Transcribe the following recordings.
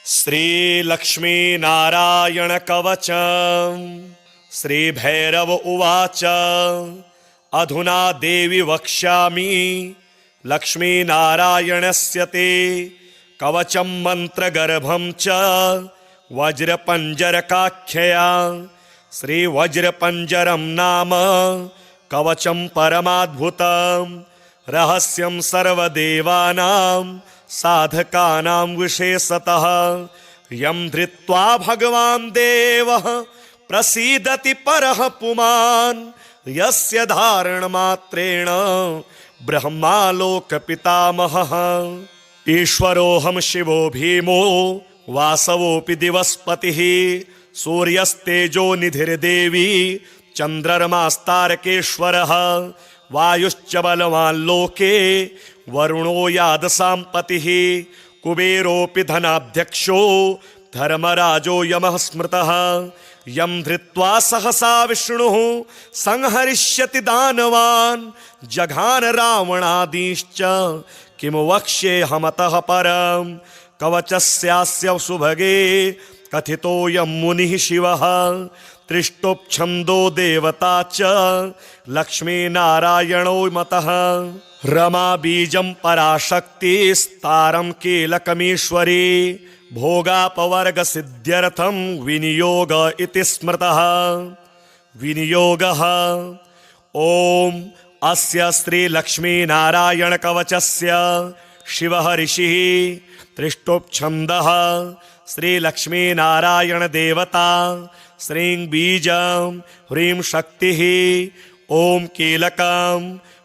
श्री लक्ष्मी नारायण कवच। श्री भैरव उवाच अधुना देवी वक्ष्यामि लक्ष्मी नारायणस्य ते कवचं मंत्रगर्भं च वज्रपंजरकाख्यया। श्री वज्रपंजरं नाम कवचं परमाद्भुतं रहस्यं सर्वदेवानां साधकानां विशेषतः यं धृत्वा भगवान् देवः प्रसीदति परः पुमान् यस्य धारणमात्रेण ब्रह्मालोक पितामहः। ईश्वरोऽहं शिवो भीमो वासवोऽपि दिवस्पतिः सूर्यस्तेजो निधिर्देवी चन्द्रमास्तारकेश्वरः वायुश्च बलवान् लोके वरुणो यादसाम्पतिः कुबेरोऽपि धनाध्यक्षो धर्मराजो यमः स्मृतः यं धृत्वा सहसा विष्णुः संहरिष्यति दानवान् जघान रावणादीश्च किं वक्ष्येऽहमतः परं कवचस्यास्य सुभगे कथितोऽयं मुनिः शिवः त्रिष्टोपछन्दो देवता च लक्ष्मीनारायणो मतः रमा बीजं पराशक्तिस्तारं कीलकमीश्वरी भोगापवर्ग सिद्ध्यर्थं विनियोग इति स्मृतः। विनियोगः ओम अस्य श्री लक्ष्मी नारायण कवचस्य शिवः ऋषिः त्रिष्टोपछन्दः श्री लक्ष्मी नारायण देवता श्रीं बीजं ह्रीं शक्तिः ओम कीलकं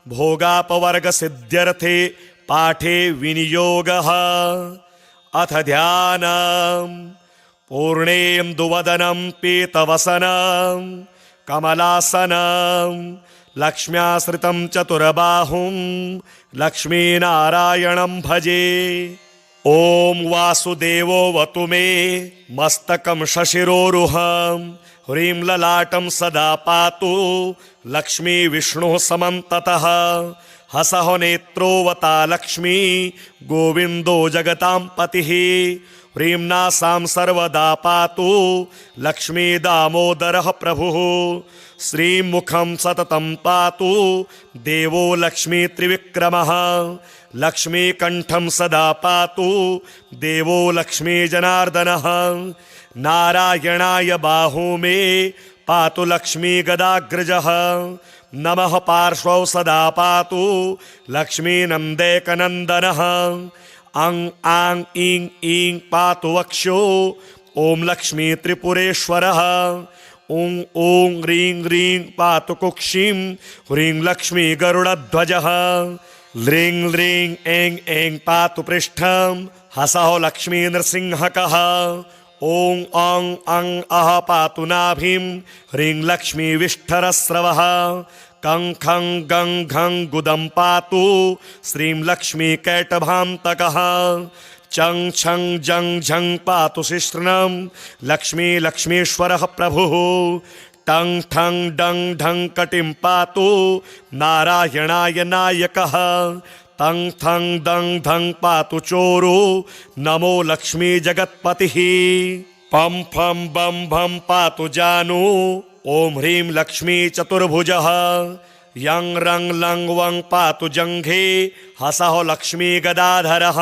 भोगापवर्ग सिद्ध्यर्थे पाठे विनियोगः। अथ ध्यानं पूर्णेन्दुवदनं पीतवसनं कमलासनं लक्ष्म्याश्रितं चतुर्बाहुं लक्ष्मीनारायणं भजे। ओम वासुदेवोऽवतु मे मस्तकं शशिरोरुहं ह्रीं ललाटं सदा पातु लक्ष्मी विष्णुः समन्ततः हसः नेत्रोऽवता लक्ष्मी गोविन्दो जगतां पतिः ह्रीं नासां सर्वदा पातु लक्ष्मी दामोदरः प्रभुः श्रीमुखं सततं पातु देवो लक्ष्मी त्रिविक्रमः लक्ष्मीकण्ठं सदा पातु देवो लक्ष्मी जनार्दनः नारायणाय बाहू मे पातु लक्ष्मी गदाग्रजः नमः पार्श्वौ सदा पातु लक्ष्मी नन्दैकनन्दनः अं आं ईं ईं पातु वक्षो ओम लक्ष्मी त्रिपुरेश्वरः ॐ ॐ ह्रीं ह्रीं पातु कुक्षिं ह्रीं लक्ष्मी गरुडध्वजः ह्रीं ह्रीं ऐं ऐं पातु पृष्ठं हसः लक्ष्मी नृसिंहकः ॐ अं अं अः पातु नाभिं ह्रीं लक्ष्मी विष्ठरस्रवः कं खं गं घं गुदं पातु श्रीं लक्ष्मी कैटभान्तकः चं छं जं झं पातु शिश्नं लक्ष्मी लक्ष्मीश्वरः प्रभुः टं ठं डं ढं कटिं पातु नारायणाय नायकः तं थं दं धं पातु चोरो नमो लक्ष्मी जगत्पतिः पं फं बं भं पातु जानू ओम ह्रीं लक्ष्मी चतुर्भुजः यं रं लं वं पातु जङ्घे हसः लक्ष्मी गदाधरः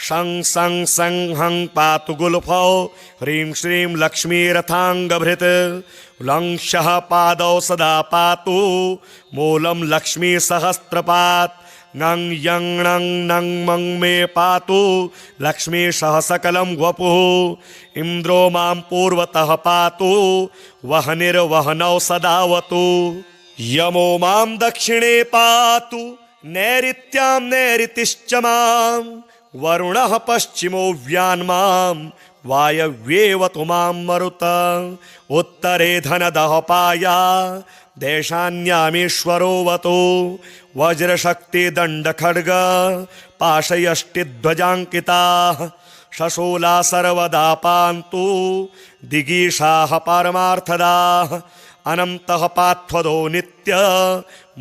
शं सं सं हं पातु गुल्फौ ह्रीं श्रीं लक्ष्मी रथाङ्गभृत् लं शः पादौ सदा पातु मूलं लक्ष्मी सहस्त्रपात् ङं यं णं नं मं मे पातु लक्ष्मी सह सकलं वपुः इन्द्रो मां पूर्वतः पातु वह्निर्वह्नौ सदावतु यमो मां दक्षिणे पातु नैऋत्यां नैऋतिश्च मां वरुणः पश्चिमो व्यान्मां वायव्येवतु मां मरुत उत्तरे धनदः पाया देशान्यामीश्वरोऽवतु वज्रशक्तिदण्डखड्ग पाशयष्टिध्वजाङ्किताः शशूला सर्वदा पान्तु दिगीषाः परमार्थदाः अनन्तः पार्थदो नित्य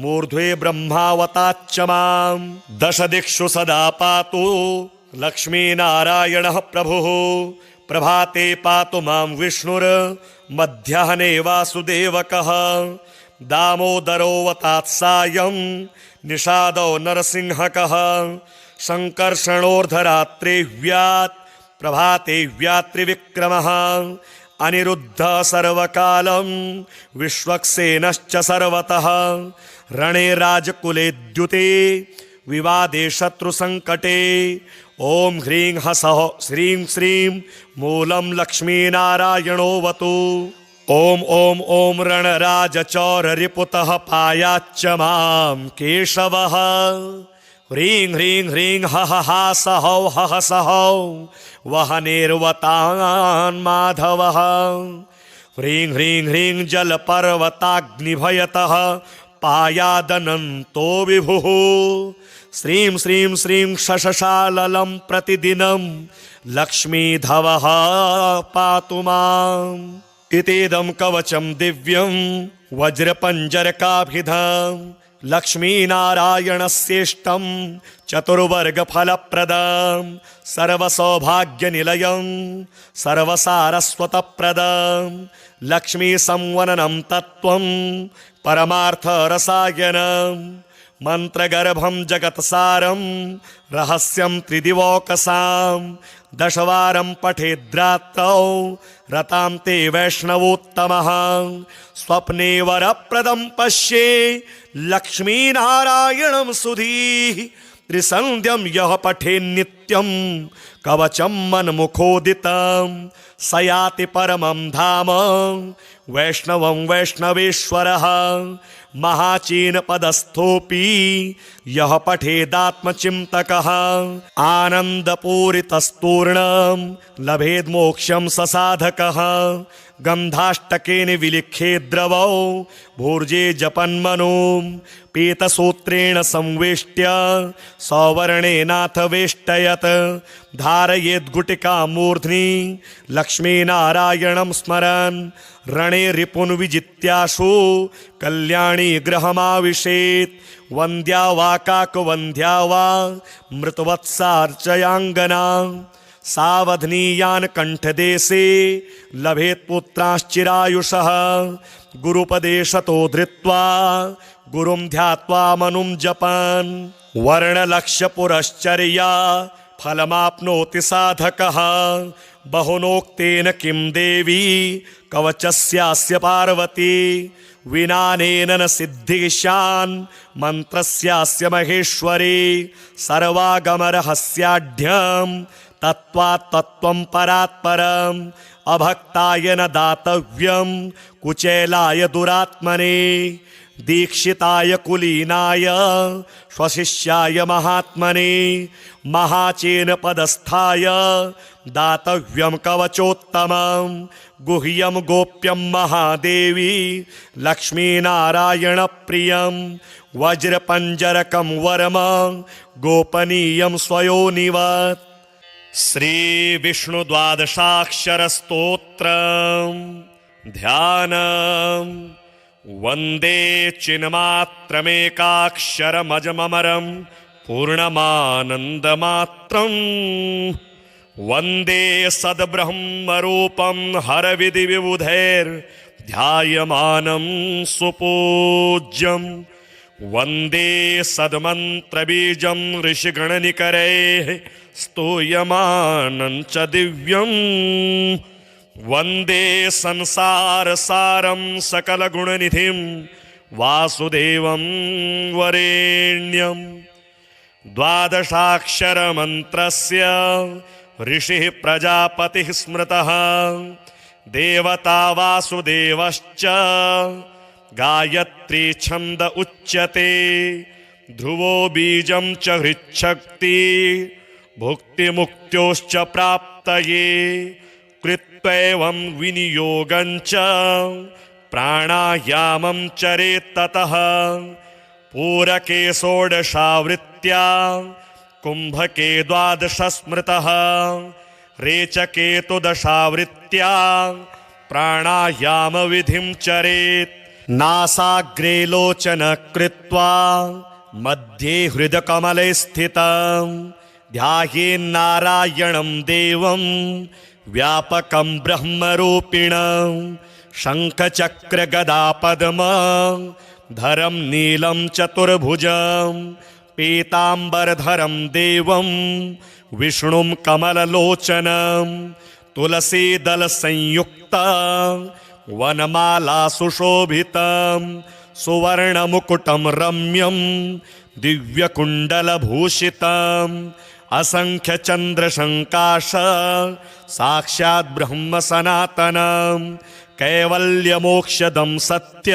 मूर्ध्वे ब्रह्मावताच्च मां दश दिक्षु सदा पातु लक्ष्मीनारायणः प्रभुः प्रभाते पातु मां विष्णुर्मध्याह्ने वासुदेवकः दामोदरोऽवतात्सायं निषादो नरसिंहकः संकर्षणोर्धरात्रे व्यात् प्रभाते व्यात्रिविक्रमः अनिरुद्धः सर्वकालं विश्वक्सेनश्च सर्वतः रणे राजकुले द्युते विवादे शत्रुसंकटे ॐ ह्रीं ह्सौः श्रीं श्रीं मूलं लक्ष्मीनारायणोऽवतु ॐ ॐ ॐ रणराजचौररिपुतः पायाच्च मां केशवः ह्रीं ह्रीं ह्रीं हः हा सहौ हः सहौ वहनेर्वतान् माधवः ह्रीं ह्रीं ह्रीं जलपर्वताग्निभयतः पायादनन्तो विभुः श्रीं श्रीं श्रीं शशशाललं प्रतिदिनं लक्ष्मीधवः पातु माम् इतीदं कवचं दिव्यं वज्रपञ्जरकाभिधं लक्ष्मीनारायणस्येष्टं चतुर्वर्गफलप्रदं सर्वसौभाग्यनिलयं सर्वसारस्वतप्रदं लक्ष्मीसंवननं तत्त्वं परमार्थरसायनं मन्त्रगर्भं जगत्सारं रहस्यं त्रिदिवौकसां दशवारं पठेद्रात्रौ रतां ते वैष्णवोत्तमः स्वप्ने वरप्रदं पश्ये लक्ष्मीनारायणं सुधीः त्रिसन्ध्यं यः पठेन्नित्यं कवचं मन्मुखोदितं स याति परमं धाम वैष्णवं वैष्णवेश्वरः महाचीनपदस्थोऽपि यः पठेदात्मचिन्तकः आनन्दपूरितस्तूर्णं लभेद्मोक्षं ससाधकः गन्धाष्टकेन विलिख्ये द्रवौ भूर्जे जपन्मनो पीतसूत्रेण संवेष्ट्य सौवर्णेनाथ वेष्टयत् धारयेद्गुटिका मूर्ध्नि लक्ष्मीनारायणं स्मरन् रणे रिपुन् विजित्याशु कल्याणी गृहमाविशेत् वन्द्या वा काकवन्द्या वा मृतवत्सार्चयाङ्गना सावधनीयान् कण्ठदेशे लभेत् पुत्राश्चिरायुषः गुरुपदेशतो धृत्वा गुरुं ध्यात्वा मनुं जपन् वर्णलक्ष्यपुरश्चर्या फलमाप्नोति साधकः बहुनोक्तेन किं देवी कवचस्यास्य पार्वती विनानेन न सिद्धिशान् मन्त्रस्यास्य महेश्वरी सर्वागमरहस्याढ्यं तत्त्वात् तत्त्वं परात्परम् अभक्ताय न दातव्यं कुचेलाय दुरात्मने दीक्षिताय कुलीनाय स्वशिष्याय महात्मने महाचेन पदस्थाय दातव्यं कवचोत्तमं गुह्यं गोप्यं महादेवी लक्ष्मीनारायणप्रियं वज्रपञ्जरकं वरम गोपनीयं स्वयोनिवत् श्रीविष्णुद्वादशाक्षरस्तोत्रं ध्यानं वन्दे चिन्मात्रमेकाक्षरमजममरं पूर्णमानन्दमात्रं वन्दे सद्ब्रह्मरूपं हरविधिविबुधैर्ध्यायमानं सुपूज्यं वन्दे सद्मन्त्रबीजं ऋषिगणनिकरैः स्तूयमानं च दिव्यं वन्दे संसारसारं सकलगुणनिधिं वासुदेवं वरेण्यं द्वादशाक्षरमन्त्रस्य ऋषिः प्रजापतिः स्मृतः देवता वासुदेवश्च गायत्री छन्द उच्यते ध्रुवो बीजं च हृच्छक्ति भुक्तिमुक्त्योश्च प्राप्तये कृत्वैवं विनियोगं च प्राणायामं चरेत्ततः पूरके षोडशावृत्त्या कुम्भके द्वादश स्मृतः रेचके तु दशावृत्त्या प्राणायामविधिं चरेत् नासाग्रे लोचन कृत्वा मध्ये हृदकमले स्थितं ध्यायेन्नारायणं देवं व्यापकं ब्रह्मरूपिणं शङ्खचक्रगदापद्मधरं नीलं चतुर्भुजं पीताम्बरधरं देवं विष्णुं कमललोचनं तुलसीदलसंयुक्तं वनमाला सुशोभितं सुवर्णमुकुटं रम्यं दिव्यकुण्डलभूषितम् असंख्यचन्द्रशङ्काश साक्षात् ब्रह्म सनातनं कैवल्यमोक्षदं सत्य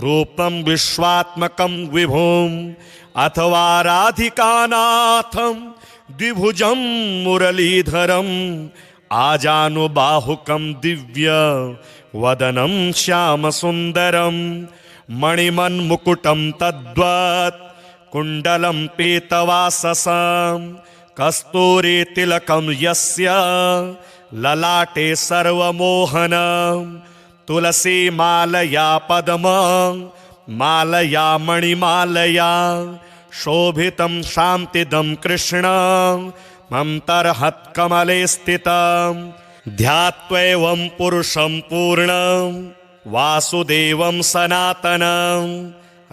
रूपं विश्वात्मकं विभुम् अथवा राधिकानाथं द्विभुजं मुरलीधरम् आजानुबाहुकं दिव्य वदनं श्यामसुन्दरं मणिमन्मुकुटं तद्वत् कुण्डलं पीतवाससं कस्तूरीतिलकं यस्य ललाटे सर्वमोहनं तुलसीमालया पद्मं मालया मणिमालया शोभितं शान्तिदं कृष्णं मन्तर्हत्कमले स्थितं ध्यात्वैवं पुरुषं पूर्णं वासुदेवं सनातनं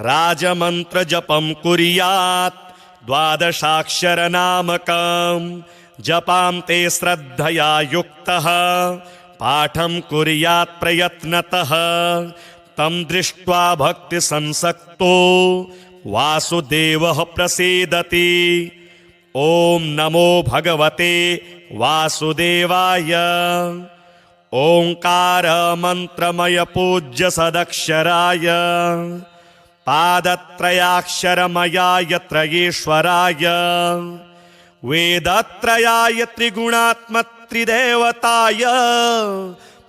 राजमन्त्रजपं कुर्यात् द्वादशाक्षरनामकं जपां ते श्रद्धया युक्तः पाठं कुर्यात् प्रयत्नतः तं दृष्ट्वा भक्तिसंसक्तो वासुदेवः प्रसीदति। ॐ नमो भगवते वासुदेवाय। ओंकार मंत्रमय पूज्य सदक्षराय पादत्रयाक्षरमयाय त्रयेश्वराय वेदत्रयाय त्रिगुणात्मत्रिदेवताय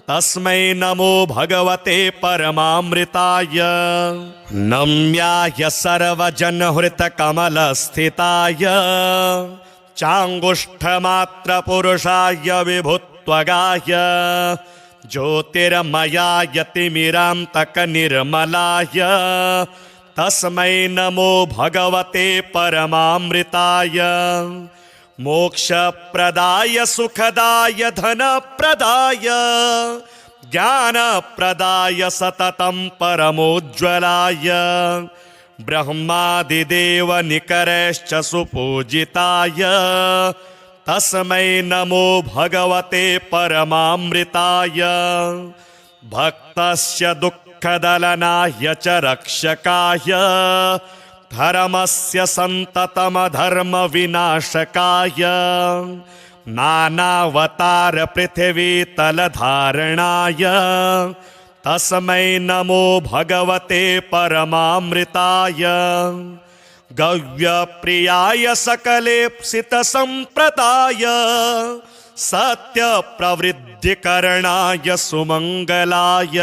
तस्मै नमो भगवते परमामृताय। नम्याय सर्वजनहृतकमलस्थिताय चाङ्गुष्ठमात्रपुरुषाय विभुत्वगाय ज्योतिर्मयाय तिमिरान्तकनिर्मलाय तस्मै नमो भगवते परमामृताय। मोक्षप्रदाय सुखदाय धनप्रदाय ज्ञानप्रदाय सततं परमोज्ज्वलाय ब्रह्मादिदेव निकरश्च सुपूजिताय तस्मै नमो भगवते परमामृताय। भक्तस्य दुःखदलनाय च रक्षकाय धर्मस्य सन्ततमधर्मविनाशकाय नानावतार पृथिवीतलधारणाय तस्मै नमो भगवते परमामृताय। गव्यप्रियाय सकलेप्सितसम्प्रदाय सत्यप्रवृद्धिकरणाय सुमङ्गलाय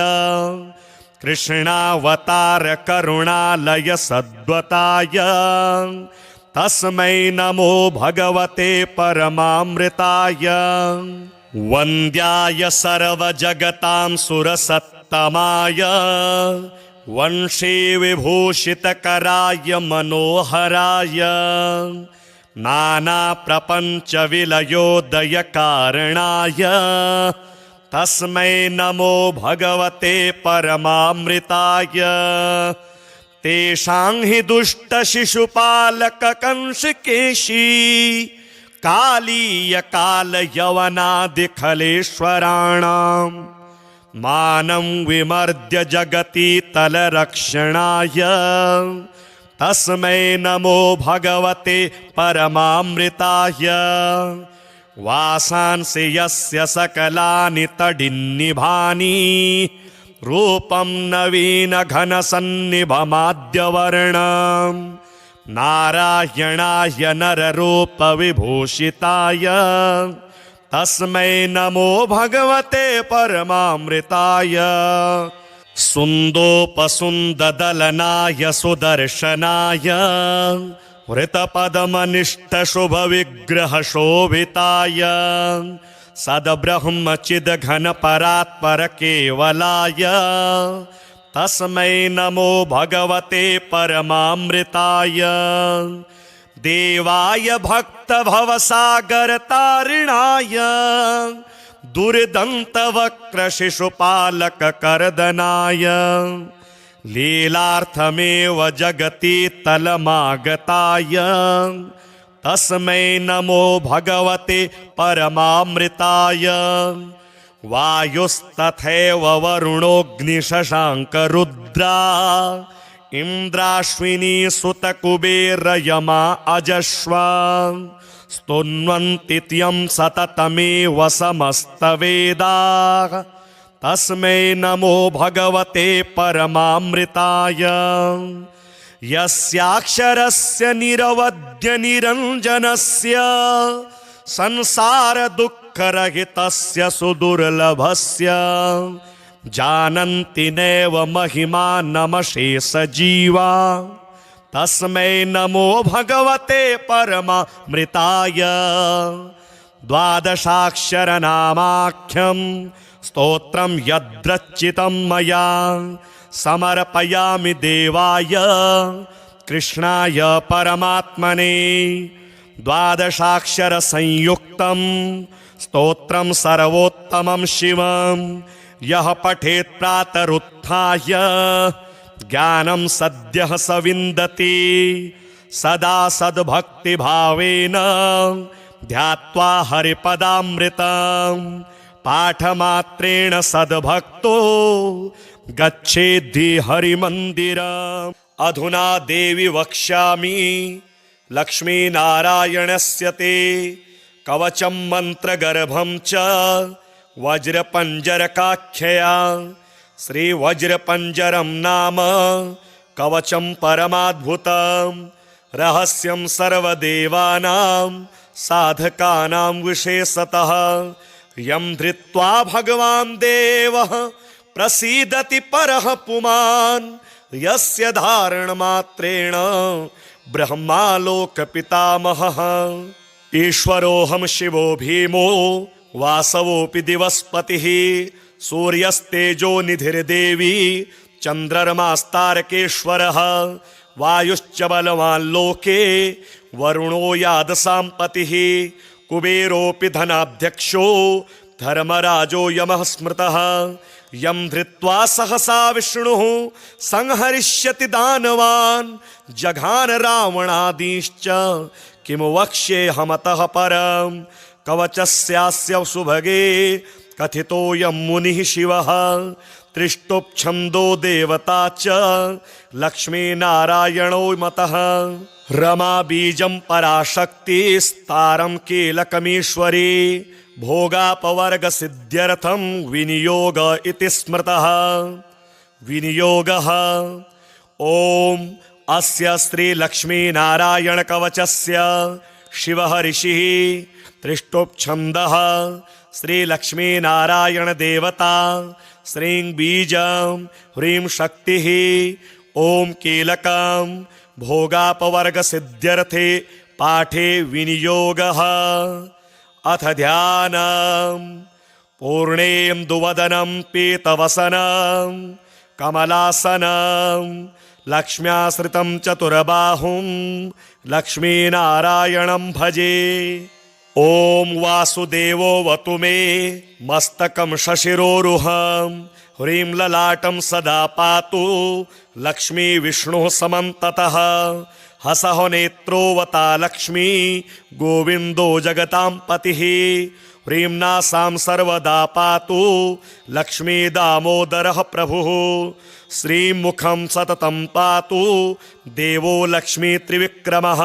कृष्णावतार करुणालय सद्वताय तस्मै नमो भगवते परमामृताय। वन्द्याय सर्वजगतां सुरसत्तमाय वंशी विभूषितकराय मनोहराय नानाप्रपञ्चविलयोदयकारणाय तस्मै नमो भगवते परमामृताय। तेषां हि दुष्टशिशुपालककंसकेशी कालीयकालयवनादिखलेश्वराणां मानं विमर्द्य जगति तलरक्षणाय तस्मै नमो भगवते परमामृताय। वासांसि यस्य सकलानि तडिन्निभानि रूपं नवीनघनसन्निभमाद्यवर्णं नारायणाय नररूपविभूषिताय तस्मै नमो भगवते परमामृताय। सुन्दोपसुन्ददलनाय सुदर्शनाय वृतपदमनिष्ठशुभविग्रहशोभिताय सद्ब्रह्मचिद्घनपरात्परकेवलाय तस्मै नमो भगवते परमामृताय। देवाय भक्तभवसागरतारिणाय दुर्दन्तवक्रशिशुपालककर्दनाय लीलार्थमेव जगति तलमागताय तस्मै नमो भगवते परमामृताय वायुस्तथैव वरुणोऽग्निशशाङ्करुद्रा इन्द्राश्विनी सुतकुबेरयमा अजश्वा स्तुन्वन्ति त्यं सततमेव समस्तवेदाः तस्मै नमो भगवते परमामृताय यस्याक्षरस्य निरवध्य निरञ्जनस्य संसारदुःखरहितस्य सुदुर्लभस्य जानन्ति नैव महिमानमशेषजीवा तस्मै नमो भगवते परमामृताय द्वादशाक्षरनामाख्यं स्तोत्रं यद्रचितं मया समर्पयामि देवाय कृष्णाय परमात्मने द्वादशाक्षरसंयुक्तं स्तोत्रं सर्वोत्तमं शिवं यः पठेत् प्रातरुत्थाय ज्ञानं सद्यः स विन्दति सदा सद्भक्तिभावेन ध्यात्वा हरिपदामृतं पाठमात्रेण सद्भक्तो गच्छेद्धि हरिमन्दिरम्। अधुना देवी वक्ष्यामि लक्ष्मीनारायणस्य ते कवचं मन्त्रगर्भं च वज्रपञ्जरकाख्यया श्रीवज्रपञ्जरं नाम कवचं परमाद्भुतं रहस्यं सर्वदेवानां साधकानां विशेषतः यं धृत्वा भगवान् देवः प्रसीदति परः पुमान् यस्य धारणमात्रेण ब्रह्मालोकपितामहः ईश्वरोऽहं शिवो भीमो वासवोऽपि दिवस्पतिः सूर्यस्तेजो निधिर्देवी चन्द्रमास्तारकेश्वरः वायुश्च बलवान् लोके वरुणो यादसाम्पतिः कुबेरोऽपि धनाध्यक्षो धर्मराजो यमः स्मृतः यं धृत्वा सहसा विष्णुः संहरिष्यति दानवान् जघान रावणादीश्च किं वक्ष्येऽहमतः परं कवचस्यास्य सुभगे कथितोऽयं मुनिः शिवः त्रिष्टुप्छन्दो देवता च लक्ष्मीनारायणो मतः रमा बीजं पराशक्तिस्तारं कीलकमीश्वरी भोगापवर्गसिद्ध्यर्थं विनियोग इति स्मृतः विनियोगः ॐ अस्य श्रीलक्ष्मीनारायणकवचस्य शिवः ऋषिः त्रिष्टुप्छन्दः श्रीलक्ष्मीनारायणदेवता श्रीं बीजं ह्रीं शक्तिः ॐ कीलकं भोगापवर्गसिद्ध्यर्थे पाठे विनियोगः अथ ध्यानम् पूर्णेन्दुवदनं पीतवसनं कमलासनं लक्ष्म्याश्रितं चतुर्बाहुं लक्ष्मीनारायणं भजे। ॐ वासुदेवोऽवतु मे मस्तकं शशिरोरुहं ह्रीं ललाटं सदा पातु लक्ष्मी विष्णुः समन्ततः हसः नेत्रोऽवता लक्ष्मी गोविन्दो जगतां पतिः ह्रीं नासां सर्वदा पातु लक्ष्मी दामोदरः प्रभुः श्रीमुखं सततं पातु देवो लक्ष्मी त्रिविक्रमः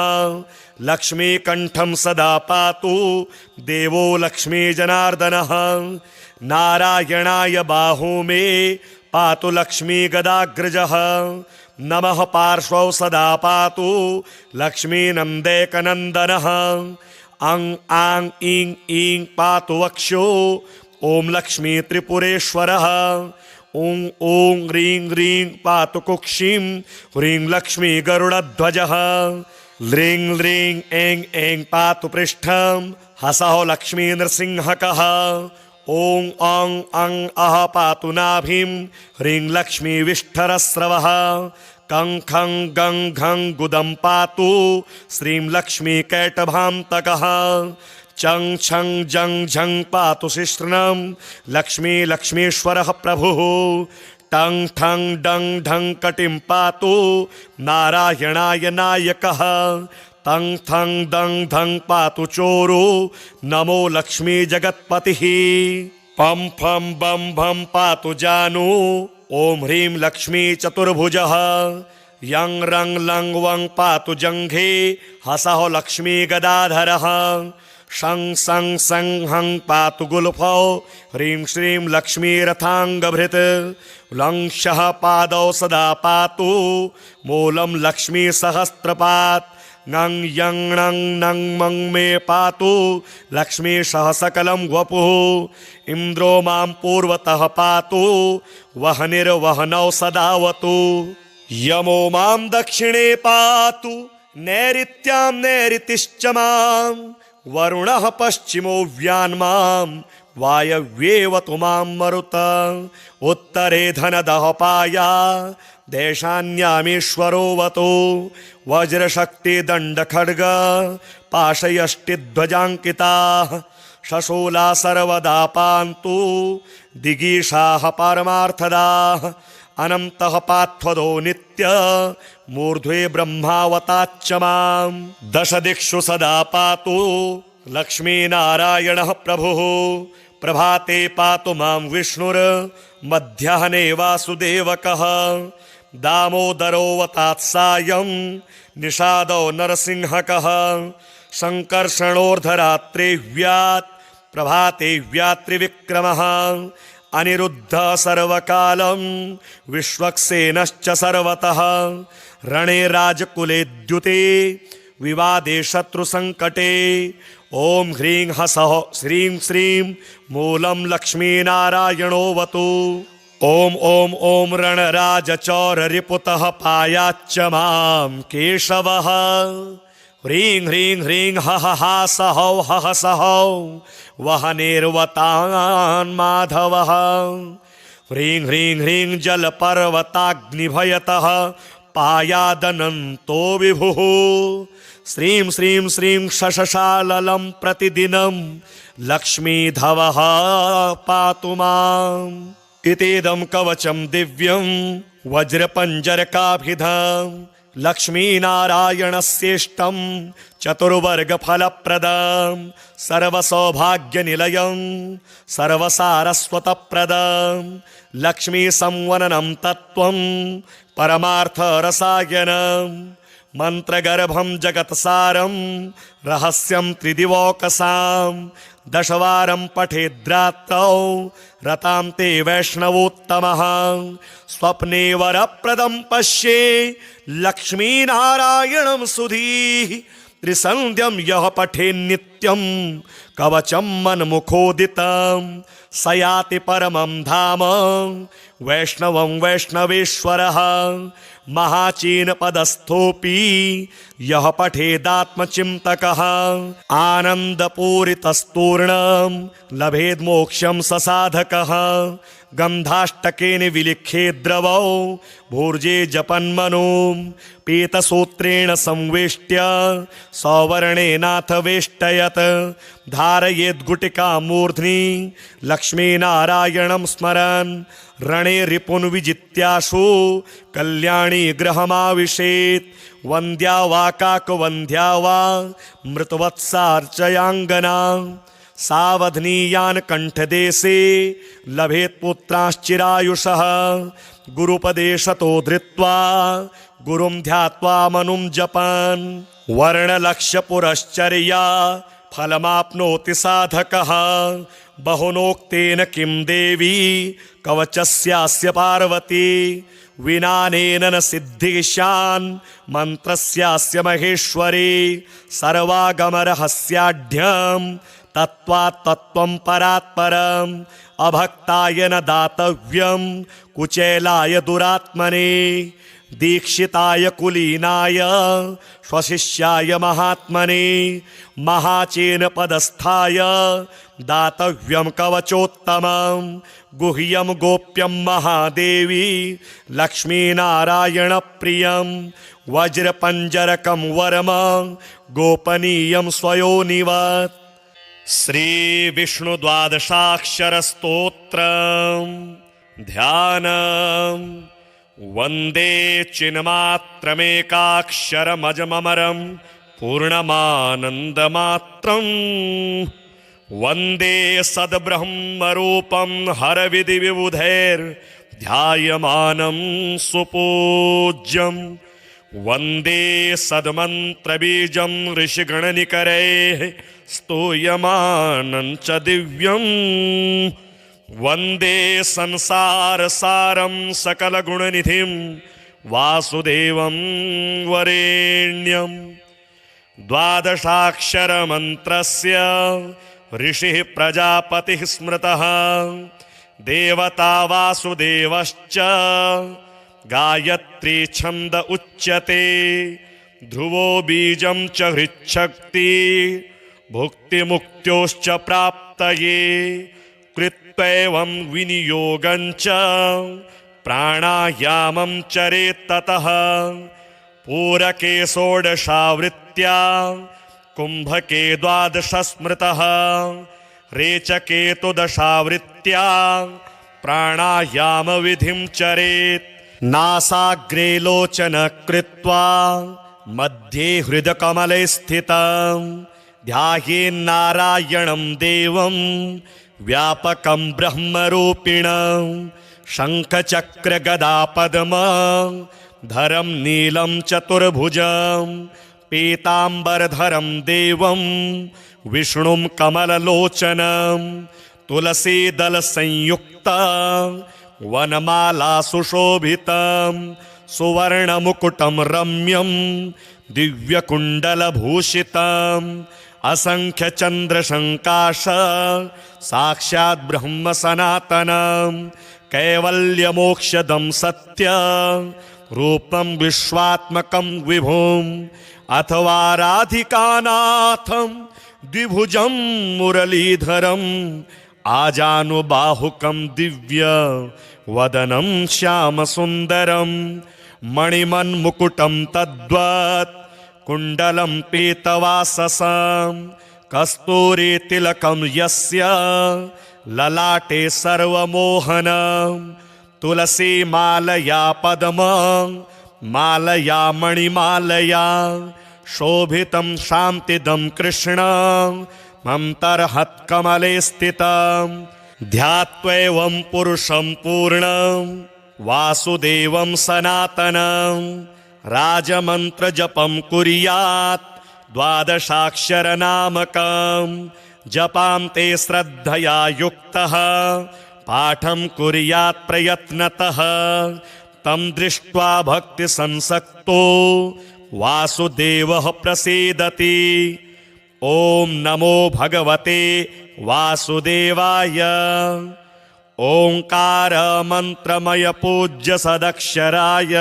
लक्ष्मीकण्ठं सदा पातु देवो लक्ष्मी जनार्दनः नारायणाय बाहू मे पातु लक्ष्मी गदाग्रजः नमः पार्श्वौ सदा पातु लक्ष्मी नन्देकनन्दनः अं आं ईं ईं पातु वक्षो ॐ लक्ष्मी त्रिपुरेश्वरः ॐ ॐ ह्रीं ह्रीं पातु कुक्षिं ह्रीं लक्ष्मी गरुडध्वजः ह्रीं ह्रीं ऐं ऐं पातु पृष्ठं हसः लक्ष्मी नृसिंहकः ॐ अं अं अः पातु नाभिं ह्रीं लक्ष्मी विष्ठरस्रवः कं खं गं घं गुदं पातु श्रीं लक्ष्मी कैटभान्तकः चं छं जं झं पातु शिश्नं लक्ष्मी लक्ष्मीश्वरः प्रभुः टं ठं डं ढं कटिं पातु नारायणाय नायकः तं थं दं धं पातु चोरो नमो लक्ष्मी जगत्पतिः पं फं बं भं पातु जानु ॐ ह्रीं लक्ष्मी चतुर्भुजः यं रं लं वं पातु जङ्घे हसः लक्ष्मी गदाधरः शं सं सं हं पातु गुल्फौ ह्रीं श्रीं लक्ष्मी रथाङ्गभृत् लं शः पादौ सदा पातु मूलं लक्ष्मी सहस्रपात् ङं यं णं नं मं मे पातु लक्ष्मी सकलं वपुः इन्द्रो मां पूर्वतः पातु वह्निर्वह्नौ सदावतु यमो मां दक्षिणे पातु नैऋत्यां नैऋतिश्च मां वरुणः पश्चिमो व्यान्मां वायव्येवतु मां मरुत उत्तरे धनदः पाया देशान्यामीश्वरोऽवतु वज्रशक्तिदण्डखड्ग पाशयष्टिध्वजाङ्किताः शशूला सर्वदा पान्तु दिगीषाः परमार्थदाः अनन्तः पार्थदो नित्य मूर्ध्वे ब्रह्मावताच्च मां दशदिक्षु सदा पातु लक्ष्मीनारायणः प्रभुः प्रभाते पातु मां विष्णुर्मध्याह्ने वासुदेवकः दामोदरोऽवतात्सायं निषादो नरसिंहकः सङ्कर्षणोर्धरात्रे व्यात् प्रभाते व्यात्रिविक्रमः अनिरुद्धः सर्वकालं विश्वक्सेनश्च सर्वतः रणे राजकुले द्युते विवादे शत्रुसङ्कटे ॐ ह्रीं हसः श्रीं श्रीं मूलं लक्ष्मीनारायणोऽवतु ॐ ॐ ॐ रणराजचौररिपुतः पायाच्च मां केशवः ह्रीं ह्रीं ह्रीं हः हासहौ हः सहौ वहनेर्वतान् माधवः ह्रीं ह्रीं ह्रीं जलपर्वताग्निभयतः पायादनन्तो विभुः श्रीं श्रीं श्रीं शशशाललं प्रतिदिनं लक्ष्मीधवः पातु माम् इतीदं कवचं दिव्यं वज्रपञ्जरकाभिधं लक्ष्मीनारायणस्येष्टं चतुर्वर्गफलप्रदं सर्वसौभाग्यनिलयं सर्वसारस्वतप्रदं लक्ष्मीसंवननं तत्त्वं परमार्थरसायनं मन्त्रगर्भं जगत्सारं रहस्यं त्रिदिवौकसां दशवारं पठेद्रात्रौ रतां ते वैष्णवोत्तमः स्वप्ने वरप्रदं पश्ये लक्ष्मीनारायणं सुधीः त्रिसन्ध्यं यः पठेन्नित्यं कवचं मन्मुखोदितं स याति परमं धाम वैष्णवं वैष्णवेश्वरः महाचीनपदस्थोऽपि यः पठेदात्मचिन्तकः आनन्दपूरितस्तूर्णं लभेद्मोक्षं स साधकः गन्धाष्टकेन विलिख्येद्रवौ भूर्जे जपन्मनो पीतसूत्रेण संवेष्ट्य सौवर्णेनाथ वेष्टयत् धारयेद्गुटिकां मूर्ध्नि लक्ष्मीनारायणं स्मरन् रणे रिपुन् विजित्याशु कल्याणी गृहमाविशेत् वन्द्या वा काकवन्द्या वा मृतवत्सार्चयाङ्गना सावधनीयान् कण्ठदेशे लभेत् पुत्राश्चिरायुषः गुरुपदेशतो धृत्वा गुरुं ध्यात्वा मनुं जपन् वर्णलक्ष्यपुरश्चर्या फलमाप्नोति साधकः बहुनोक्तेन किं देवी कवचस्यास्य पार्वती विनानेन न सिद्धिशान् मन्त्रस्यास्य महेश्वरी सर्वागमरहस्याढ्यं तत्त्वात् तत्त्वं परात्परम् अभक्ताय न दातव्यं कुचेलाय दुरात्मने दीक्षिताय कुलीनाय स्वशिष्याय महात्मने महाचेन पदस्थाय दातव्यं कवचोत्तमं गुह्यं गोप्यं महादेवी लक्ष्मीनारायणप्रियं वज्रपञ्जरकं वरम गोपनीयं स्वयोनिवत्। श्रीविष्णुद्वादशाक्षरस्तोत्रं ध्यानम्। वन्दे चिन्मात्रमेकाक्षरमजममरं पूर्णमानन्दमात्रम् वन्दे सद्ब्रह्मरूपं हरविधिविबुधैर्ध्यायमानं सुपूज्यं वन्दे सद्मन्त्रबीजं ऋषिगणनिकरैः स्तूयमानं च दिव्यम् वन्दे संसारसारं सकलगुणनिधिं वासुदेवं वरेण्यं। द्वादशाक्षरमन्त्रस्य ऋषिः प्रजापतिः स्मृतः देवता वासुदेवश्च गायत्री छन्द उच्यते ध्रुवो बीजं च हृच्छक्ति भुक्तिमुक्त्योश्च प्राप्तये कृत्वैवं विनियोगं च प्राणायामं चरेत् ततः पूरके षोडशावृत्त्या कुम्भके द्वादश स्मृतः रेचके तु दशावृत्त्या प्राणायामविधिं चरेत् नासाग्रे लोचन कृत्वा मध्ये हृदकमले स्थितं ध्यायेन्नारायणं देवं व्यापकं ब्रह्मरूपिणं शङ्खचक्रगदापद्मं धरं नीलं चतुर्भुजं पीताम्बरधरं देवं विष्णुं कमललोचनं तुलसीदलसंयुक्तं वनमाला सुशोभितं सुवर्णमुकुटं रम्यं दिव्यकुण्डलभूषितम् असंख्यचन्द्रशङ्काश साक्षात् ब्रह्म सनातनं कैवल्यमोक्षदं सत्य रूपं विश्वात्मकं विभुम् अथवा राधिकानाथं द्विभुजं मुरलीधरम् आजानुबाहुकं दिव्य वदनं श्यामसुन्दरं मणिमन्मुकुटं तद्वत् कुण्डलं पीतवाससं कस्तूरीतिलकं यस्य ललाटे सर्वमोहनं तुलसीमालया पद्मं मालया मणिमालया शोभितं शान्तिदं कृष्णं मन्तर्हत्कमले स्थितं ध्यात्वैवं पुरुषं पूर्णं वासुदेवं सनातनं राजमन्त्रजपं कुर्यात् द्वादशाक्षरनामकं जपान्ते श्रद्धया युक्तः पाठं कुर्यात् प्रयत्नतः तं दृष्ट्वा भक्तिसंसक्तो वासुदेवः प्रसीदति। ॐ नमो भगवते वासुदेवाय। ओंकार मंत्रमय पूज्य सदक्षराय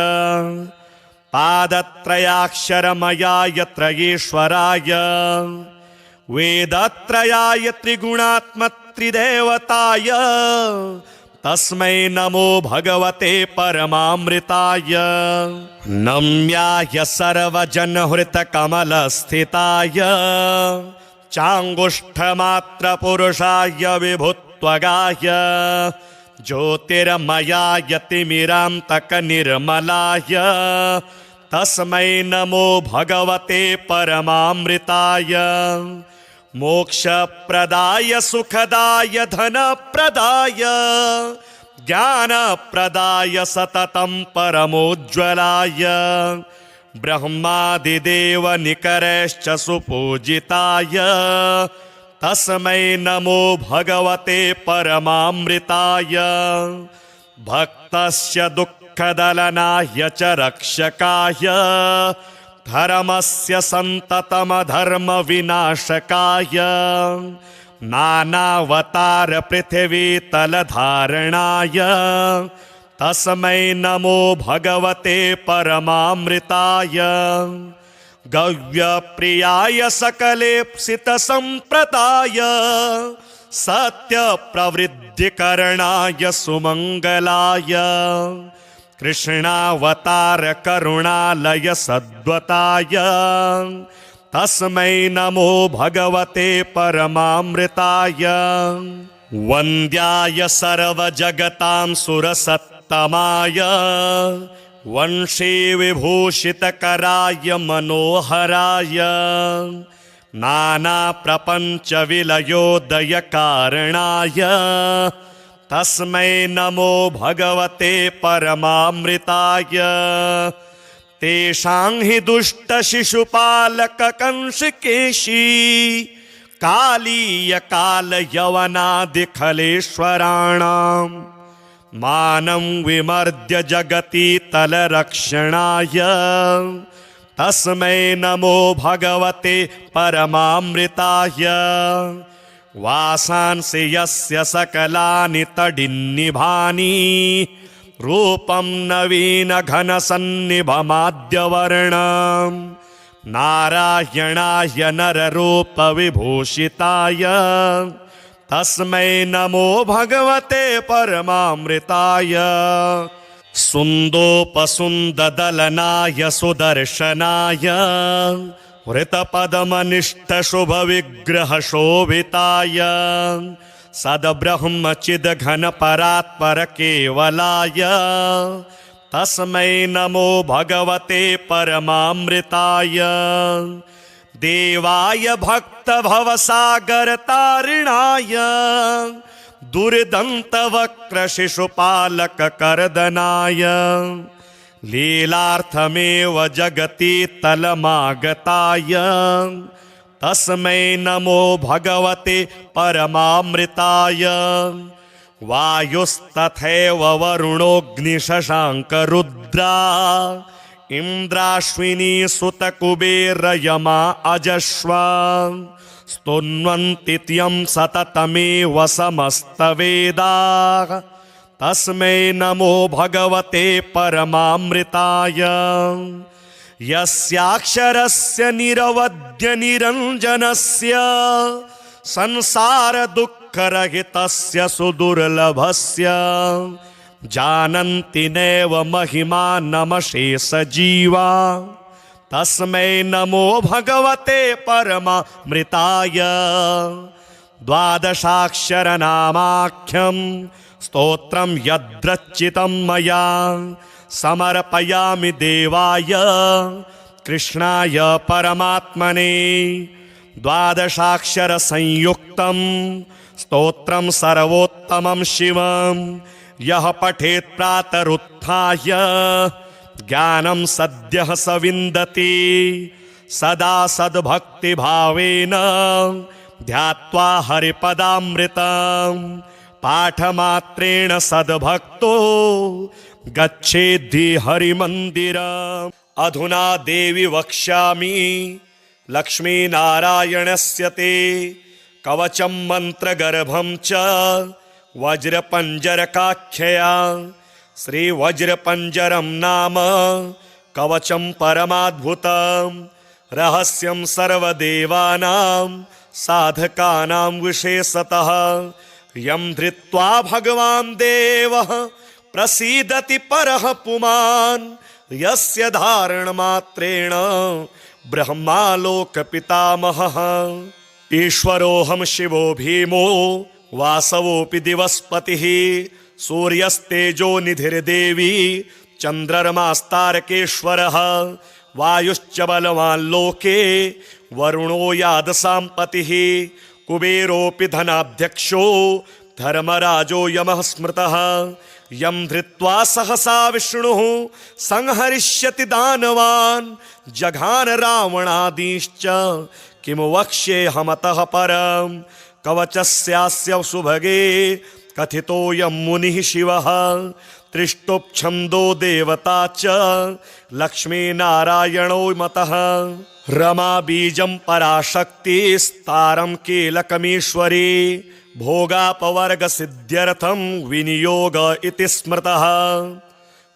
पादत्रयाक्षरमयाय त्रयेश्वराय वेदत्रयाय त्रिगुणात्मत्रिदेवताय तस्मै नमो भगवते परमामृताय। नम्याय सर्वजनहृतकमलस्थिताय चाङ्गुष्ठमात्रपुरुषाय विभुत्वगाय ज्योतिर्मयाय तिमिरान्तकनिर्मलाय तस्मै नमो भगवते परमामृताय। मोक्षप्रदाय सुखदाय धनप्रदाय ज्ञानप्रदाय सततं परमोज्ज्वलाय ब्रह्मादिदेवनिकरैश्च सुपूजिताय तस्मै नमो भगवते परमामृताय। भक्तस्य दुःखदलनाय च रक्षकाय धर्मस्य सन्ततमधर्मविनाशकाय नानावतार पृथिवीतलधारणाय तस्मै नमो भगवते परमामृताय गव्यप्रियाय सकलेप्सितसम्प्रदाय सत्यप्रवृद्धिकरणाय सुमङ्गलाय कृष्णावतार करुणालय सद्वताय तस्मै नमो भगवते परमामृताय वन्द्याय सर्वजगतां सुरसत्तमाय वंशी विभूषितकराय मनोहराय नानाप्रपञ्चविलयोदयकारणाय तस्मै नमो भगवते परमामृताय तेषां हि दुष्टशिशुपालककंसकेशी कालीयकालयवनादिखलेश्वराणां मानं विमर्द्य जगति तलरक्षणाय तस्मै नमो भगवते परमामृताय वासांसि यस्य सकलानि तडिन्निभानि रूपं नवीनघनसन्निभमाद्यवर्णं नारायणाय नररूपविभूषिताय तस्मै नमो भगवते परमामृताय सुन्दोपसुन्ददलनाय सुदर्शनाय वृतपदमनिष्ठशुभविग्रहशोभिताय सद्ब्रह्मचिद्घनपरात्परकेवलाय तस्मै नमो भगवते परमामृताय देवाय भक्तभवसागरतारिणाय दुर्दन्तवक्रशिशुपालककर्दनाय लीलार्थमेव जगति तलमागताय तस्मै नमो भगवते परमामृताय वायुस्तथैव वरुणोऽग्निशशाङ्करुद्रा इन्द्राश्विनी सुतकुबेरयमा अजश्वा स्तुन्वन्ति त्यं सततमेव समस्तवेदाः तस्मै नमो भगवते परमामृताय यस्याक्षरस्य निरवध्यनिरञ्जनस्य संसारदुःखरहितस्य सुदुर्लभस्य जानन्ति नैव महिमानमशेषजीवा तस्मै नमो भगवते परमामृताय द्वादशाक्षरनामाख्यं स्तोत्रं यद्रचितं मया समर्पयामि देवाय कृष्णाय परमात्मने द्वादशाक्षरसंयुक्तं स्तोत्रं सर्वोत्तमं शिवं यः पठेत् प्रातरुत्थाय ज्ञानं सद्यः स विन्दति सदा सद्भक्तिभावेन ध्यात्वा हरिपदामृतं पाठमात्रेण सद्भक्तो गच्छेद्धि हरिमन्दिरम् अधुना देवी वक्ष्यामि लक्ष्मीनारायणस्य ते कवचं मन्त्रगर्भं च वज्रपञ्जरकाख्यया श्रीवज्रपञ्जरं नाम कवचं परमाद्भुतं रहस्यं सर्वदेवानां साधकानां विशेषतः यं धृत्वा भगवान् देवः प्रसीदति परः पुमान् यस्य धारणमात्रेण ब्रह्मालोकपितामहः ईश्वरोऽहं शिवो भीमो वासवोऽपि दिवस्पतिः सूर्यस्तेजो निधिर्देवी चन्द्रमास्तारकेश्वरः वायुश्च बलवान् लोके वरुणो यादसाम्पतिः कुबेरोऽपि धनाध्यक्षो धर्मराजो यमः स्मृतः यं धृत्वा सहसा विष्णुः संहरिष्यति दानवान् जघान रावणादीश्च किं वक्ष्येऽहमतः परं कवचस्यास्य सुभगे कथितोऽयं मुनिः शिवः त्रिष्टुप्छन्दो देवता च लक्ष्मीनारायणो मतः रमा बीजं पराशक्तिस्तारं कीलकमीश्वरी भोगापवर्गसिद्ध्यर्थं विनियोग इति स्मृतः।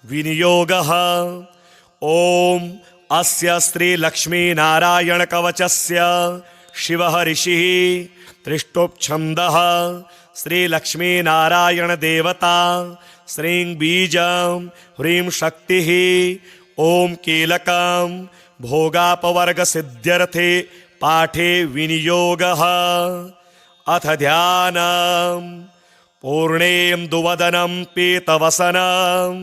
विनियोगः ॐ अस्य श्रीलक्ष्मीनारायणकवचस्य शिवः ऋषिः त्रिष्टोपछन्दः श्रीलक्ष्मीनारायणदेवता श्रीं बीजं ह्रीं शक्तिः ॐ कीलकं भोगापवर्गसिद्ध्यर्थे पाठे विनियोगः। अथ ध्यानम् पूर्णेन्दुवदनं पीतवसनं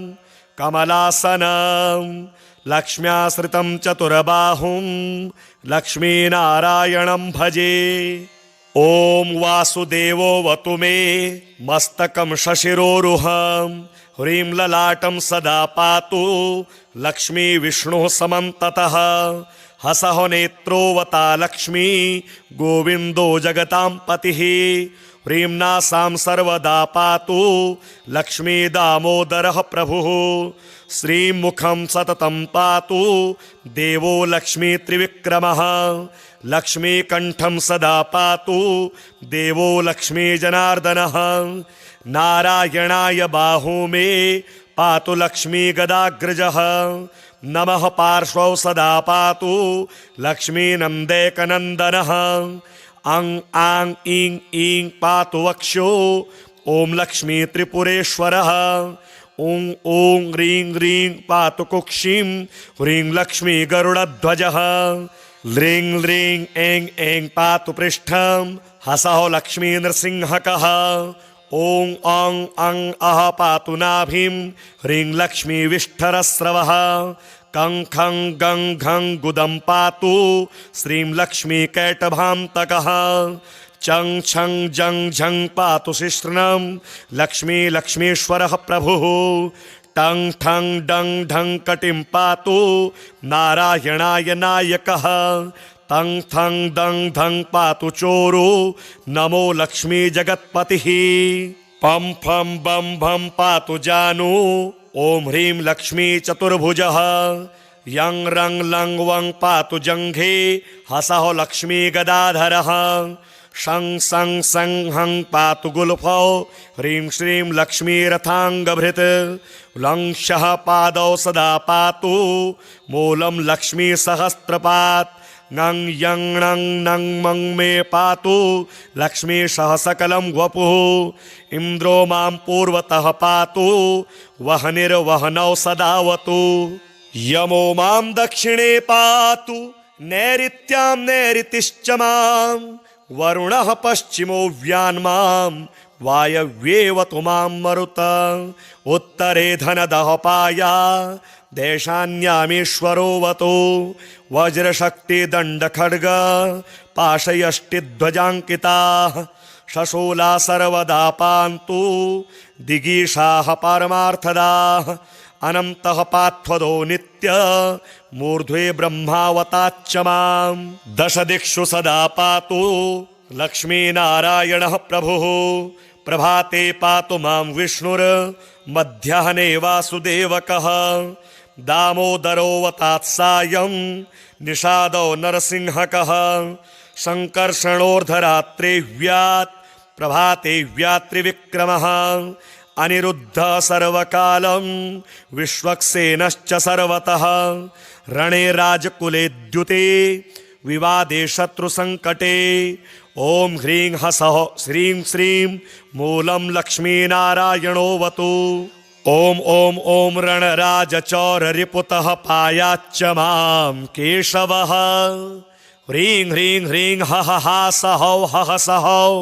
कमलासनं लक्ष्म्याश्रितं चतुर्बाहुं लक्ष्मीनारायणं भजे। ॐ वासुदेवोऽवतु मे मस्तकं शशिरोरुहं ह्रीं ललाटं सदा पातु लक्ष्मी विष्णुः समन्ततः। हसः नेत्रोऽवता लक्ष्मी गोविन्दो जगतां पतिः। ह्रीं नासां सर्वदा पातु लक्ष्मी दामोदरः प्रभुः। श्रीं मुखं सततं पातु देवो लक्ष्मी त्रिविक्रमः। लक्ष्मीकण्ठं सदा पातु देवो लक्ष्मी जनार्दनः। नारायणाय बाहू मे पातु लक्ष्मी गदाग्रजः। नमः पार्श्वौ सदा पातु लक्ष्मी नन्देकनन्दनः। अं आं ईं ईं पातु वक्षो ॐ लक्ष्मी त्रिपुरेश्वरः। ॐ ॐ ह्रीं ह्रीं पातु कुक्षिं ह्रीं लक्ष्मी गरुडध्वजः। ह्रीं ह्रीं ऐं ऐं पातु पृष्ठं हसः लक्ष्मी नृसिंहकः। ॐ अं अं अः पातु नाभिं ह्रीं लक्ष्मी विष्ठरस्रवः। कं खं गं घं गुदं पातु श्रीं लक्ष्मी कैटभान्तकः। चं छं जं झं पातु शिश्नं लक्ष्मी लक्ष्मीश्वरः प्रभुः। टं ठं डं ढं कटिं पातु नारायणाय नायकः। तं थं दं धं पातु चोरो नमो लक्ष्मी जगत्पतिः। पं फं बं भं पातु जानू ॐ ह्रीं लक्ष्मी चतुर्भुजः। यं रं लं वं पातु जङ्घे हसः लक्ष्मी गदाधरः। शं सं सं हं पातु गुल्फौ ह्रीं श्रीं लक्ष्मी रथाङ्गभृत्। लं शः पादौ सदा पातु मूलं लक्ष्मी सहस्त्रपात्। ङं यं णं नं मं मे पातु लक्ष्मी सह सकलं वपुः। इन्द्रो मां पूर्वतः पातु वह्निर्वह्नौ सदावतु। यमो मां दक्षिणे पातु नैऋत्यां नैऋतिश्च मां। वरुणः पश्चिमो व्यान्मां वायव्येवतु मां मरुत। उत्तरे धनदः पाया देशान्यामीश्वरोऽवतु। वज्रशक्तिदण्डखड्ग पाशयष्टिध्वजाङ्किताः। शशूला सर्वदा पान्तु दिगीषाः पारमार्थदाः। अनन्तः पार्थदो नित्य मूर्ध्वे ब्रह्मावताच्च मां। दशदिक्षु सदा पातु लक्ष्मीनारायणः प्रभुः। प्रभाते पातु मां विष्णुर्मध्याह्ने वासुदेवकः। दामोदरोऽवतात् सायं निषादो नरसिंहकः। सङ्कर्षणोर्धरात्रेव्यात् प्रभाते व्यात्रिविक्रमः। अनिरुद्धः सर्वकालं विश्वक्सेनश्च सर्वतः। रणे राजकुले द्युते विवादे शत्रुसङ्कटे। ॐ ह्रीं हसः श्रीं श्रीं मूलं लक्ष्मीनारायणोऽवतु। ॐ ॐ ॐ रणराजचौररिपुतः पायाच्च मां केशवः। ह्रीं ह्रीं ह्रीं हः हासहौ हः सहौ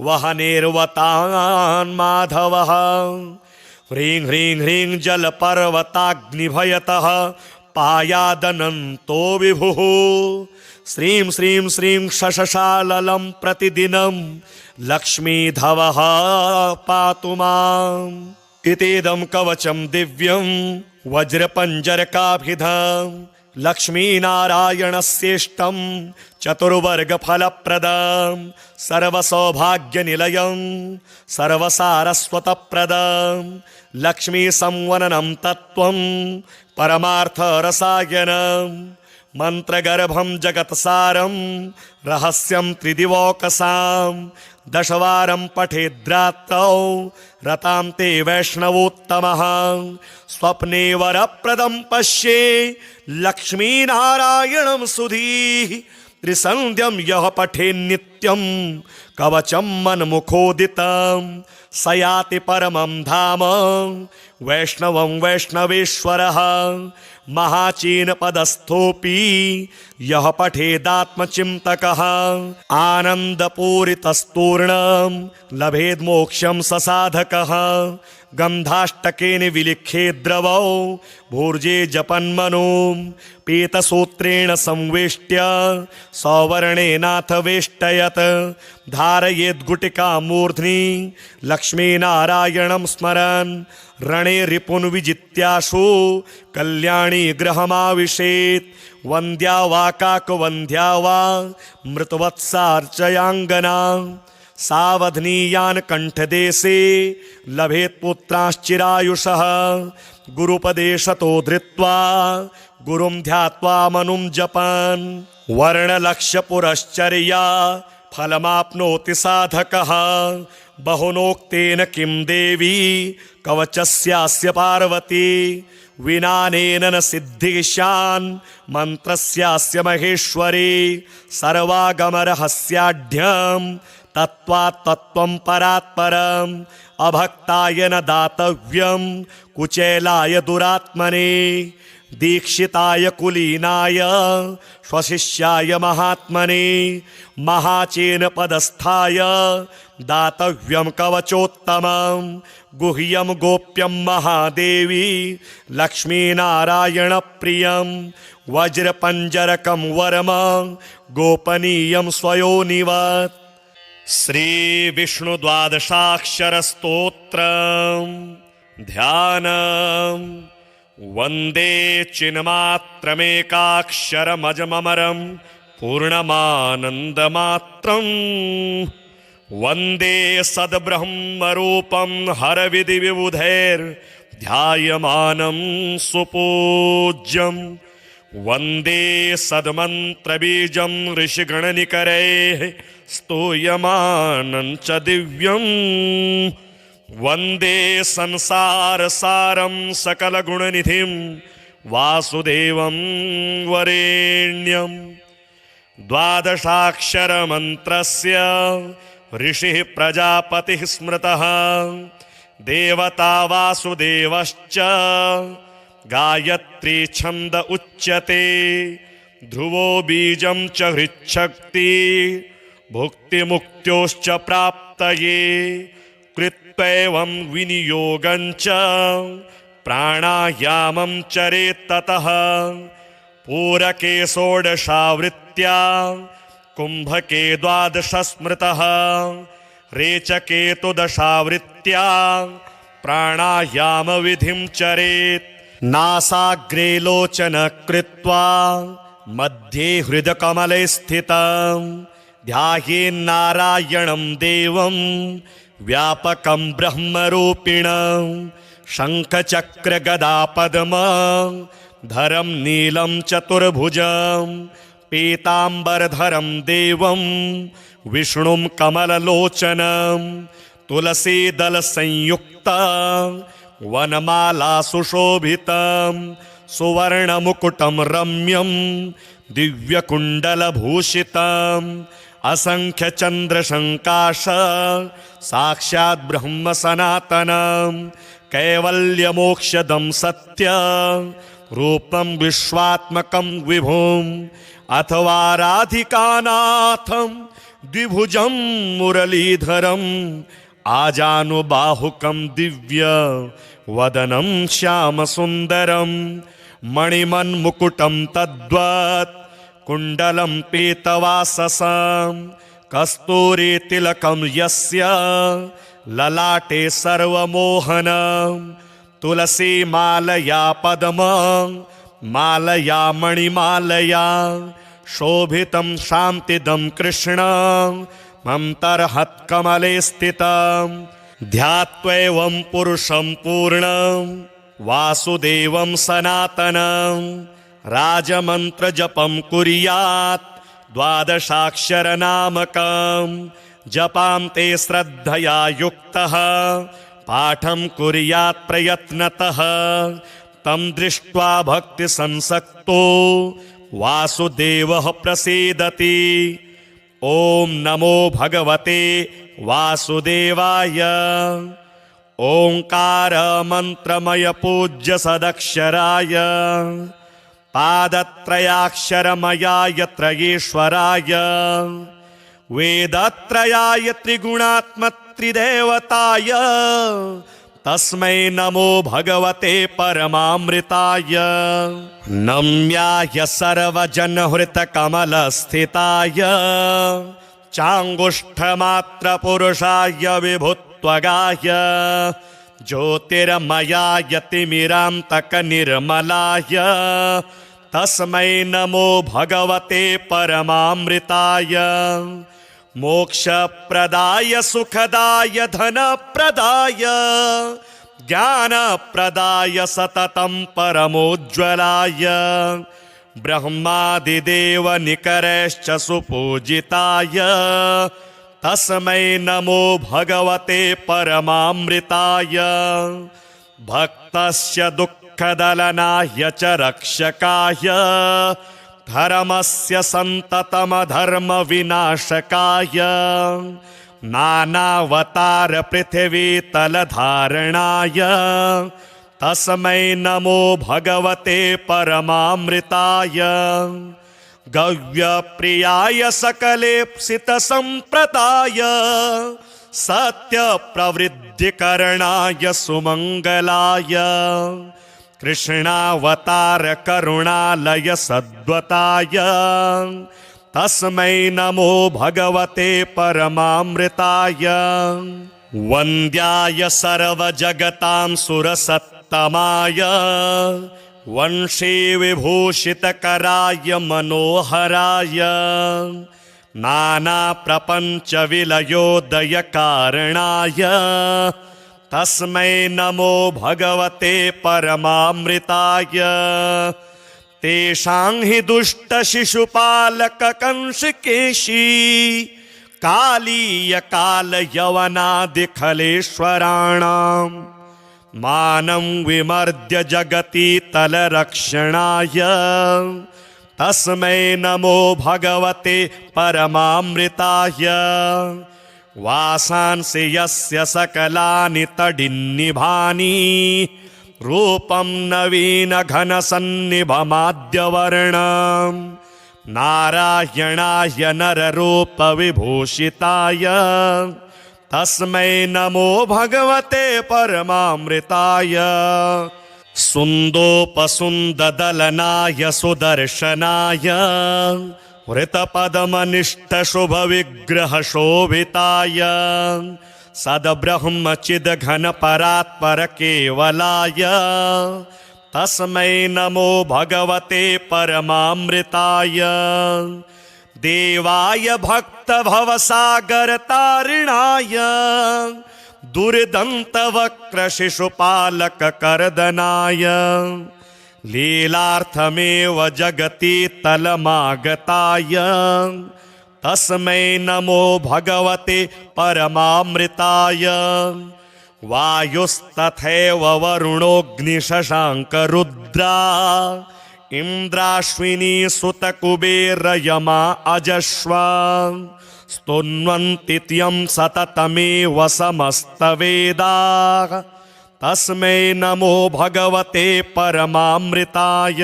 वह्निर्वतान् माधवः। ह्रीं ह्रीं ह्रीं जलपर्वताग्निभयतः पायादनन्तो विभुः। श्रीं श्रीं श्रीं शशशाललं प्रतिदिनं लक्ष्मीधवः पातु माम्। इतीदं कवचं दिव्यं वज्रपञ्जरकाभिधं लक्ष्मीनारायणस्येष्टं चतुर्वर्गफलप्रदं सर्वसौभाग्यनिलयं सर्वसारस्वतप्रदं लक्ष्मीसंवननं तत्त्वं परमार्थरसायनं मन्त्रगर्भं जगत्सारं रहस्यं त्रिदिवौकसां दशवारं पठेद्रात्रौ रतां ते वैष्णवोत्तमः स्वप्ने वरप्रदं पश्ये लक्ष्मीनारायणं सुधीः त्रिसन्ध्यं यः पठेन्नित्यं कवचं मन्मुखोदितं स याति परमं धाम वैष्णवं वैष्णवेश्वरः महाचीनपदस्थोऽपि यः पठेदात्मचिन्तकः आनन्दपूरितस्तूर्णं लभेद् मोक्षं स साधकः गन्धाष्टकेन विलिखे द्रवौ भूर्जे जपन्मनो पीतसूत्रेण संवेष्ट्य सौवर्णेनाथ वेष्टयत् धारयेद् गुटिका मूर्ध्नि लक्ष्मीनारायणं स्मरन् रणे रिपुन् विजित्याशु कल्याणी गृहमाविशेत् वन्द्या वा काकवन्द्या वा मृतवत्सार्चयाङ्गना सावधनीयान् कण्ठदेशे लभेत् पुत्राश्चिरायुषः गुरुपदेशतो धृत्वा गुरुं ध्यात्वा मनुं जपन् वर्णलक्ष्यपुरश्चर्या फलमाप्नोति साधकः बहुनोक्तेन किं देवी कवचस्यास्य पार्वती विनानेन न सिद्धिशान् मन्त्रस्यास्य महेश्वरी सर्वागमरहस्याढ्यं तत्त्वात् तत्त्वं परात् परम् अभक्ताय न दातव्यं कुचेलाय दुरात्मने दीक्षिताय कुलीनाय स्वशिष्याय महात्मने महाचेन पदस्थाय दातव्यं कवचोत्तमं गुह्यं गोप्यं महादेवी लक्ष्मीनारायणप्रियं वज्रपञ्जरकं वरम गोपनीयं स्वयोनिवत् श्रीविष्णुद्वादशाक्षरस्तोत्रं ध्यानम् वन्दे चिन्मात्रमेकाक्षरमजममरं पूर्णमानन्दमात्रं वन्दे सद्ब्रह्मरूपं हरविधिविबुधैर्ध्यायमानं सुपूज्यं वन्दे सद्मन्त्रबीजं ऋषिगणनिकरैः स्तूयमानं च दिव्यम् वन्दे संसारसारं सकलगुणनिधिं वासुदेवं वरेण्यं द्वादशाक्षरमन्त्रस्य ऋषिः प्रजापतिः स्मृतः देवता वासुदेवश्च गायत्री छन्द उच्यते ध्रुवो बीजं च हृच्छक्ति भुक्तिमुक्त्योश्च प्राप्तये कृत्वैवं विनियोगं च प्राणायामं चरेत् ततः पूरके षोडशावृत्त्या कुम्भके द्वादश स्मृतः रेचके तु दशावृत्त्या प्राणायामविधिं चरेत् नासाग्रे लोचन कृत्वा मध्ये हृदकमले स्थितं ध्यायेन्नारायणं देवं व्यापकं ब्रह्मरूपिणं शङ्खचक्रगदापद्मं धरं नीलं चतुर्भुजं पीताम्बरधरं देवं विष्णुं कमललोचनं तुलसीदलसंयुक्तं वनमाला सुशोभितं सुवर्णमुकुटं रम्यं दिव्यकुण्डलभूषितम् असंख्यचन्द्रशङ्काश साक्षात् ब्रह्म सनातनं कैवल्यमोक्षदं सत्य रूपं विश्वात्मकं विभुम् अथवा राधिकानाथं द्विभुजं मुरलीधरम् आजानुबाहुकं दिव्य वदनं श्यामसुन्दरं मणिमन्मुकुटं तद्वत् कुण्डलं पीतवाससं कस्तूरीतिलकं यस्य ललाटे सर्वमोहनं तुलसीमालया पद्मं मालया मणिमालया शोभितं शान्तिदं कृष्णं मन्तर्हत्कमले स्थितं ध्यात्वैवं पुरुषं पूर्णं वासुदेवं सनातनं राजमन्त्रजपं कुर्यात् द्वादशाक्षरनामकं जपां ते श्रद्धया युक्तः पाठं कुर्यात् प्रयत्नतः तं दृष्ट्वा भक्तिसंसक्तो वासुदेवः प्रसीदति। ॐ नमो भगवते वासुदेवाय। ओंकार मंत्रमय पूज्य सदक्षराय पादत्रयाक्षरमयाय त्रयेश्वराय वेदत्रयाय त्रिगुणात्मत्रिदेवताय तस्मै नमो भगवते परमामृताय। नम्याय सर्वजनहृतकमलस्थिताय चाङ्गुष्ठमात्रपुरुषाय विभुत्वगाय ज्योतिर्मयाय तिमिरान्तकनिर्मलाय तस्मै नमो भगवते परमामृताय। मोक्षप्रदाय सुखदाय धनप्रदाय ज्ञानप्रदाय सततं परमोज्ज्वलाय ब्रह्मादिदेवनिकरैश्च सुपूजिताय तस्मै नमो भगवते परमामृताय। भक्तस्य दुःखदलनाय च रक्षकाय धर्मस्य सन्ततमधर्मविनाशकाय नानावतार पृथिवीतलधारणाय तस्मै नमो भगवते परमामृताय। गव्यप्रियाय सकलेप्सितसम्प्रदाय सत्यप्रवृद्धिकरणाय सुमङ्गलाय कृष्णावतार करुणालय सद्वताय तस्मै नमो भगवते परमामृताय। वन्द्याय सर्वजगतां सुरसत्तमाय वंशी विभूषितकराय मनोहराय नानाप्रपञ्चविलयोदयकारणाय तस्मै नमो भगवते परमामृताय। तेषां हि दुष्टशिशुपालककंसकेशी कालीयकालयवनादिखलेश्वराणां मानं विमर्द्य जगति तलरक्षणाय तस्मै नमो भगवते परमामृताय। वासांसि यस्य सकलानि तडिन्निभानि रूपं नवीनघनसन्निभमाद्यवर्णं नारायणाय नररूपविभूषिताय तस्मै नमो भगवते परमामृताय। सुन्दोपसुन्ददलनाय सुदर्शनाय वृतपदमनिष्ठशुभविग्रहशोभिताय सद्ब्रह्मचिद्घनपरात्परकेवलाय तस्मै नमो भगवते परमामृताय। देवाय भक्तभवसागरतारिणाय दुर्दन्तवक्रशिशुपालककर्दनाय लीलार्थमेव जगति तलमागताय तस्मै नमो भगवते परमामृताय। वायुस्तथैव वरुणोऽग्निशशाङ्करुद्रा इन्द्राश्विनी सुतकुबेरयमा अजश्वा स्तुन्वन्ति त्यं सततमेव समस्तवेदाः तस्मै नमो भगवते परमामृताय।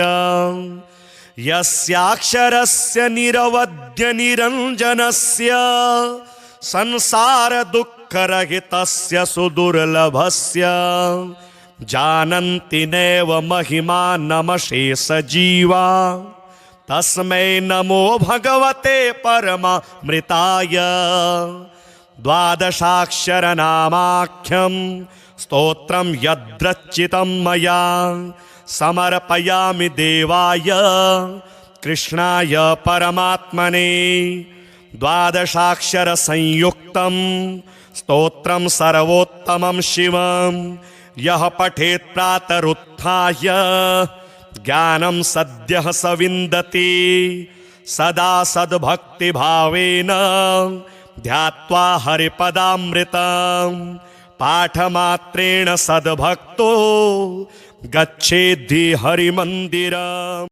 यस्याक्षरस्य निरवध्य निरञ्जनस्य संसारदुःखरहितस्य सुदुर्लभस्य जानन्ति नैव महिमानमशेषजीवा तस्मै नमो भगवते परमामृताय। द्वादशाक्षरनामाख्यं स्तोत्रं यद्रचितं मया समर्पयामि देवाय कृष्णाय परमात्मने। द्वादशाक्षरसंयुक्तं स्तोत्रं सर्वोत्तमं शिवं यः पठेत् प्रातरुत्थाय ज्ञानं सद्यः स विन्दति सदा सद्भक्तिभावेन ध्यात्वा हरिपदामृतं पाठमात्रेण सद्भक्तो गच्छेद्धि हरिमन्दिरम्।